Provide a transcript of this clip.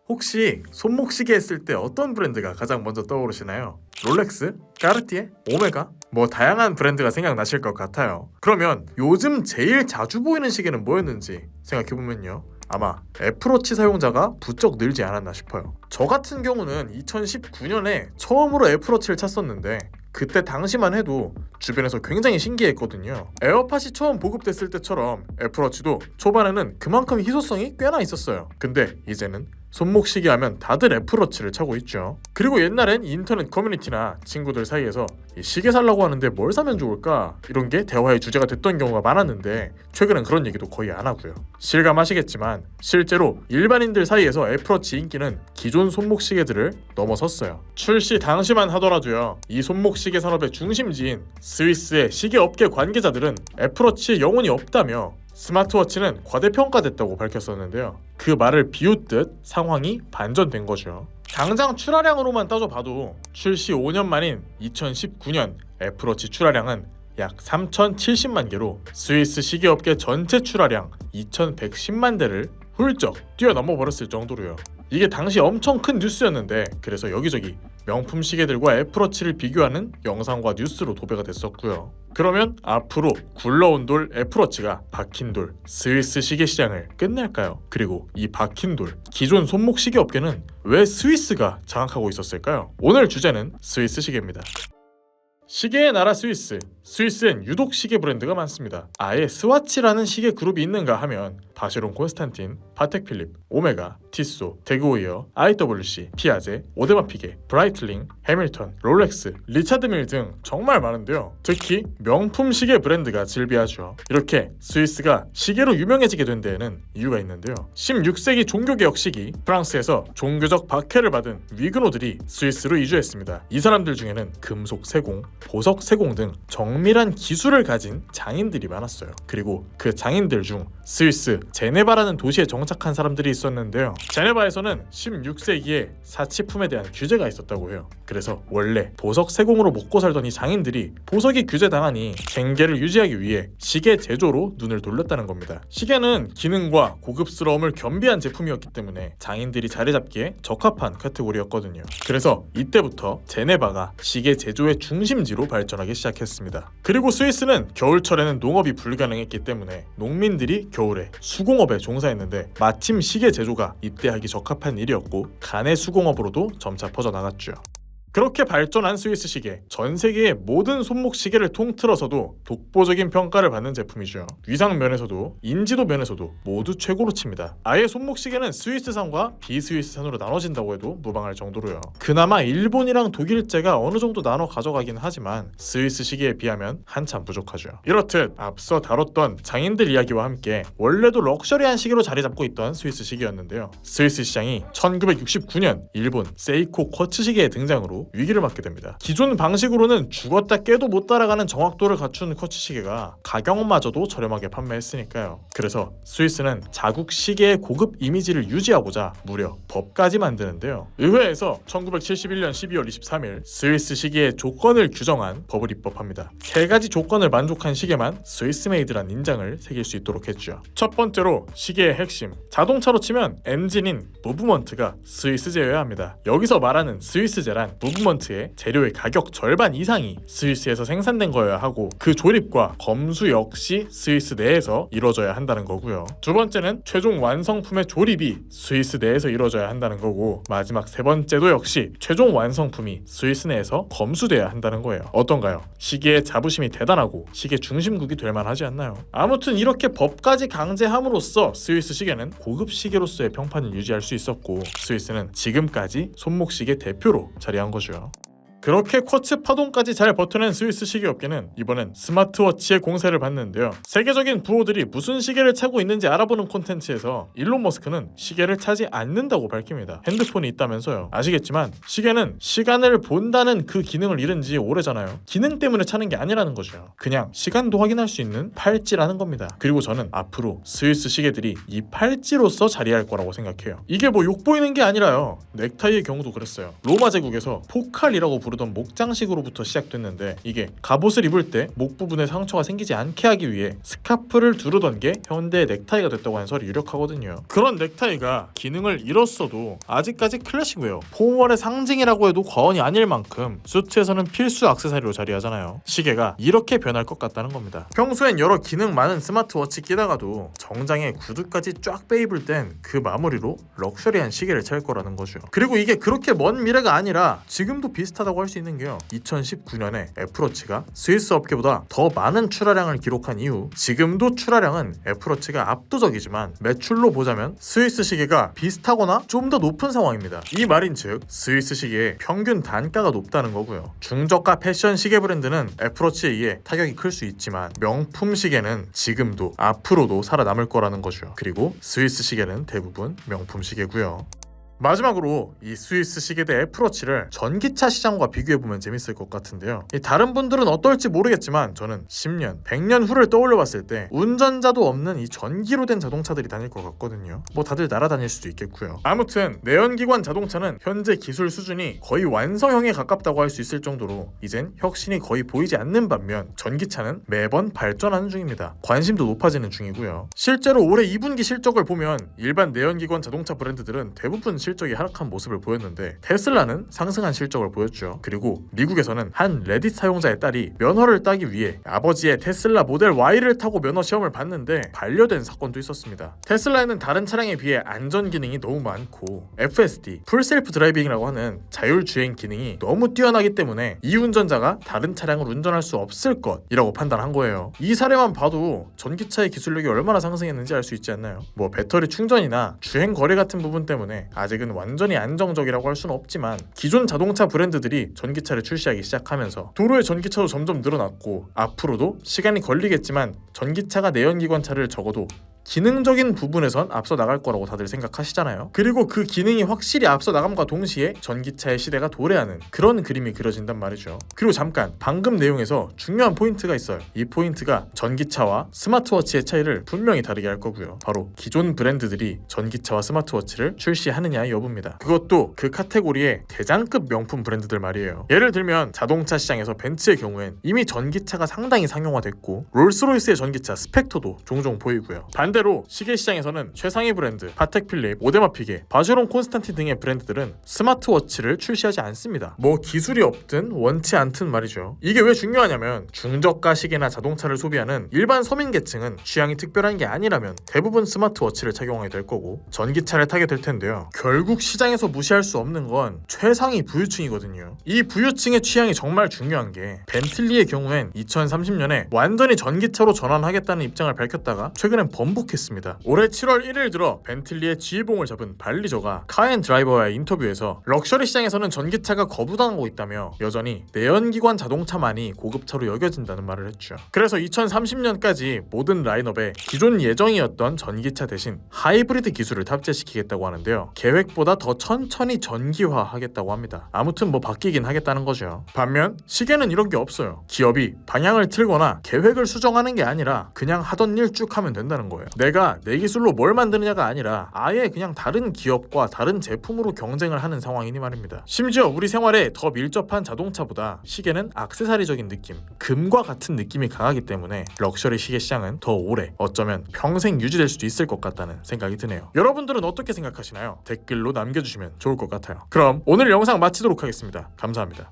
혹시 손목시계 했을 때 어떤 브랜드가 가장 먼저 떠오르시나요? 롤렉스? 까르띠에? 오메가? 뭐 다양한 브랜드가 생각나실 것 같아요. 그러면 요즘 제일 자주 보이는 시계는 뭐였는지 생각해보면요, 아마 애플워치 사용자가 부쩍 늘지 않았나 싶어요. 저 같은 경우는 2019년에 처음으로 애플워치를 찼었는데 그때 당시만 해도 주변에서 굉장히 신기했거든요. 에어팟이 처음 보급됐을 때처럼 애플워치도 초반에는 그만큼 희소성이 꽤나 있었어요. 근데 이제는 손목시계 하면 다들 애플워치를 차고 있죠. 그리고 옛날엔 인터넷 커뮤니티나 친구들 사이에서 이 시계 살라고 하는데 뭘 사면 좋을까? 이런 게 대화의 주제가 됐던 경우가 많았는데 최근엔 그런 얘기도 거의 안 하고요. 실감하시겠지만 실제로 일반인들 사이에서 애플워치 인기는 기존 손목시계들을 넘어섰어요. 출시 당시만 하더라도요, 이 손목시계 산업의 중심지인 스위스의 시계업계 관계자들은 애플워치에 영혼이 없다며 스마트워치는 과대평가됐다고 밝혔었는데요. 그 말을 비웃듯 상황이 반전된 거죠. 당장 출하량으로만 따져봐도 출시 5년 만인 2019년 애플워치 출하량은 약 3,070만 개로 스위스 시계업계 전체 출하량 2,110만 대를 훌쩍 뛰어넘어 버렸을 정도로요. 이게 당시 엄청 큰 뉴스였는데 그래서 여기저기 명품 시계들과 애플워치를 비교하는 영상과 뉴스로 도배가 됐었고요. 그러면 앞으로 굴러온 돌 애플워치가 박힌 돌 스위스 시계 시장을 끝낼까요? 그리고 이 박힌 돌 기존 손목 시계 업계는 왜 스위스가 장악하고 있었을까요? 오늘 주제는 스위스 시계입니다. 시계의 나라 스위스. 스위스엔 유독 시계 브랜드가 많습니다. 아예 스와치라는 시계 그룹이 있는가 하면 바쉐론 콘스탄틴, 파텍 필립, 오메가, 티소, 대그오이어, IWC, 피아제, 오데마 피게, 브라이틀링, 해밀턴, 롤렉스, 리차드 밀 등 정말 많은데요. 특히 명품 시계 브랜드가 즐비하죠. 이렇게 스위스가 시계로 유명해지게 된 데에는 이유가 있는데요. 16세기 종교개혁 시기 프랑스에서 종교적 박해를 받은 위그노들이 스위스로 이주했습니다. 이 사람들 중에는 금속 세공, 보석 세공 등 정밀한 기술을 가진 장인들이 많았어요. 그리고 그 장인들 중 스위스 제네바라는 도시에 정착한 사람들이 있었는데요. 제네바에서는 16세기에 사치품에 대한 규제가 있었다고 해요. 그래서 원래 보석 세공으로 먹고 살던 이 장인들이 보석이 규제당하니 생계를 유지하기 위해 시계 제조로 눈을 돌렸다는 겁니다. 시계는 기능과 고급스러움을 겸비한 제품이었기 때문에 장인들이 자리 잡기에 적합한 카테고리였거든요. 그래서 이때부터 제네바가 시계 제조의 중심지로 발전하기 시작했습니다. 그리고 스위스는 겨울철에는 농업이 불가능했기 때문에 농민들이 겨울에 수공업에 종사했는데 마침 시계 제조가 입대하기 적합한 일이었고 가내 수공업으로도 점차 퍼져나갔죠. 그렇게 발전한 스위스 시계, 전 세계의 모든 손목 시계를 통틀어서도 독보적인 평가를 받는 제품이죠. 위상 면에서도 인지도 면에서도 모두 최고로 칩니다. 아예 손목 시계는 스위스산과 비스위스산으로 나눠진다고 해도 무방할 정도로요. 그나마 일본이랑 독일제가 어느 정도 나눠 가져가긴 하지만 스위스 시계에 비하면 한참 부족하죠. 이렇듯 앞서 다뤘던 장인들 이야기와 함께 원래도 럭셔리한 시계로 자리 잡고 있던 스위스 시계였는데요. 스위스 시장이 1969년 일본 세이코 쿼츠 시계의 등장으로 위기를 맞게 됩니다. 기존 방식으로는 죽었다 깨도 못 따라가는 정확도를 갖춘 쿼츠 시계가 가격마저도 저렴하게 판매했으니까요. 그래서 스위스는 자국 시계의 고급 이미지를 유지하고자 무려 법까지 만드는데요. 의회에서 1971년 12월 23일 스위스 시계의 조건을 규정한 법을 입법합니다. 3가지 조건을 만족한 시계만 스위스 메이드란 인장을 새길 수 있도록 했죠. 첫 번째로 시계의 핵심, 자동차로 치면 엔진인 무브먼트가 스위스제여야 합니다. 여기서 말하는 스위스제란 무브먼트의 재료의 가격 절반 이상이 스위스에서 생산된 거여야 하고 그 조립과 검수 역시 스위스 내에서 이루어져야 한다는 거고요. 두 번째는 최종 완성품의 조립이 스위스 내에서 이루어져야 한다는 거고, 마지막 세 번째도 역시 최종 완성품이 스위스 내에서 검수돼야 한다는 거예요. 어떤가요? 시계의 자부심이 대단하고 시계 중심국이 될 만하지 않나요? 아무튼 이렇게 법까지 강제함으로써 스위스 시계는 고급 시계로서의 평판을 유지할 수 있었고 스위스는 지금까지 손목 시계 대표로 자리한 거죠. 그렇게 쿼츠 파동까지 잘 버텨낸 스위스 시계업계는 이번엔 스마트워치의 공세를 받는데요. 세계적인 부호들이 무슨 시계를 차고 있는지 알아보는 콘텐츠에서 일론 머스크는 시계를 차지 않는다고 밝힙니다. 핸드폰이 있다면서요. 아시겠지만 시계는 시간을 본다는 그 기능을 잃은 지 오래잖아요. 기능 때문에 차는 게 아니라는 거죠. 그냥 시간도 확인할 수 있는 팔찌라는 겁니다. 그리고 저는 앞으로 스위스 시계들이 이 팔찌로서 자리할 거라고 생각해요. 이게 뭐 욕보이는 게 아니라요. 넥타이의 경우도 그랬어요. 로마 제국에서 포칼이라고 부르던 목장식으로부터 시작됐는데 이게 갑옷을 입을 때 목 부분에 상처가 생기지 않게 하기 위해 스카프를 두르던 게 현대의 넥타이가 됐다고 하는 설이 유력하거든요. 그런 넥타이가 기능을 잃었어도 아직까지 클래식웨어, 포멀의 상징이라고 해도 과언이 아닐 만큼 수트에서는 필수 액세서리로 자리하잖아요. 시계가 이렇게 변할 것 같다는 겁니다. 평소엔 여러 기능 많은 스마트워치 끼다가도 정장에 구두까지 쫙 빼입을 땐 그 마무리로 럭셔리한 시계를 찰 거라는 거죠. 그리고 이게 그렇게 먼 미래가 아니라 지금도 비슷하다고 할 수 있는 게요, 2019년에 애플워치가 스위스 업계보다 더 많은 출하량을 기록한 이후 지금도 출하량은 애플워치가 압도적이지만 매출로 보자면 스위스 시계가 비슷하거나 좀 더 높은 상황입니다. 이 말인즉 스위스 시계의 평균 단가가 높다는 거고요. 중저가 패션 시계 브랜드는 애플워치에 의해 타격이 클 수 있지만 명품 시계는 지금도 앞으로도 살아남을 거라는 거죠. 그리고 스위스 시계는 대부분 명품 시계고요. 마지막으로 이 스위스 시계대 애플워치를 전기차 시장과 비교해보면 재밌을 것 같은데요, 다른 분들은 어떨지 모르겠지만 저는 10년, 100년 후를 떠올려봤을 때 운전자도 없는 이 전기로 된 자동차들이 다닐 것 같거든요. 뭐 다들 날아다닐 수도 있겠고요. 아무튼 내연기관 자동차는 현재 기술 수준이 거의 완성형에 가깝다고 할 수 있을 정도로 이젠 혁신이 거의 보이지 않는 반면 전기차는 매번 발전하는 중입니다. 관심도 높아지는 중이고요. 실제로 올해 2분기 실적을 보면 일반 내연기관 자동차 브랜드들은 대부분 실적이 하락한 모습을 보였는데 테슬라는 상승한 실적을 보였죠. 그리고 미국에서는 한 레딧 사용자의 딸이 면허를 따기 위해 아버지의 테슬라 모델 Y를 타고 면허 시험을 봤는데 반려된 사건도 있었습니다. 테슬라에는 다른 차량에 비해 안전 기능이 너무 많고 FSD, 풀셀프 드라이빙이라고 하는 자율주행 기능이 너무 뛰어나기 때문에 이 운전자가 다른 차량을 운전할 수 없을 것이라고 판단한 거예요. 이 사례만 봐도 전기차의 기술력이 얼마나 상승했는지 알 수 있지 않나요? 뭐 배터리 충전이나 주행 거리 같은 부분 때문에 아직은 완전히 안정적이라고 할 수는 없지만 기존 자동차 브랜드들이 전기차를 출시하기 시작하면서 도로의 전기차도 점점 늘어났고 앞으로도 시간이 걸리겠지만 전기차가 내연기관차를 적어도 기능적인 부분에선 앞서 나갈 거라고 다들 생각하시잖아요. 그리고 그 기능이 확실히 앞서 나감과 동시에 전기차의 시대가 도래하는 그런 그림이 그려진단 말이죠. 그리고 잠깐 방금 내용에서 중요한 포인트가 있어요. 이 포인트가 전기차와 스마트워치의 차이를 분명히 다르게 할 거고요. 바로 기존 브랜드들이 전기차와 스마트워치를 출시하느냐의 여부입니다. 그것도 그 카테고리의 대장급 명품 브랜드들 말이에요. 예를 들면 자동차 시장에서 벤츠의 경우엔 이미 전기차가 상당히 상용화됐고 롤스로이스의 전기차 스펙터도 종종 보이고요. 반대로 시계 시장에서는 최상위 브랜드 파텍 필립, 오데마 피게, 바쉐론 콘스탄틴 등의 브랜드들은 스마트워치를 출시하지 않습니다. 뭐 기술이 없든 원치 않든 말이죠. 이게 왜 중요하냐면 중저가 시계나 자동차를 소비하는 일반 서민 계층은 취향이 특별한 게 아니라면 대부분 스마트워치를 착용하게 될 거고 전기차를 타게 될 텐데요. 결국 시장에서 무시할 수 없는 건 최상위 부유층이거든요. 이 부유층의 취향이 정말 중요한 게 벤틀리의 경우엔 2030년에 완전히 전기차로 전환하겠다는 입장을 밝혔다가 최근엔 번복했습니다. 올해 7월 1일 들어 벤틀리의 지휘봉을 잡은 발리저가 카앤드라이버와의 인터뷰에서 럭셔리 시장에서는 전기차가 거부당하고 있다며 여전히 내연기관 자동차만이 고급차로 여겨진다는 말을 했죠. 그래서 2030년까지 모든 라인업에 기존 예정이었던 전기차 대신 하이브리드 기술을 탑재시키겠다고 하는데요. 계획보다 더 천천히 전기화하겠다고 합니다. 아무튼 뭐 바뀌긴 하겠다는 거죠. 반면 시계는 이런 게 없어요. 기업이 방향을 틀거나 계획을 수정하는 게 아니라 그냥 하던 일 쭉 하면 된다는 거예요. 내가 내 기술로 뭘 만드느냐가 아니라 아예 그냥 다른 기업과 다른 제품으로 경쟁을 하는 상황이니 말입니다. 심지어 우리 생활에 더 밀접한 자동차보다 시계는 액세서리적인 느낌, 금과 같은 느낌이 강하기 때문에 럭셔리 시계 시장은 더 오래, 어쩌면 평생 유지될 수도 있을 것 같다는 생각이 드네요. 여러분들은 어떻게 생각하시나요? 댓글로 남겨주시면 좋을 것 같아요. 그럼 오늘 영상 마치도록 하겠습니다. 감사합니다.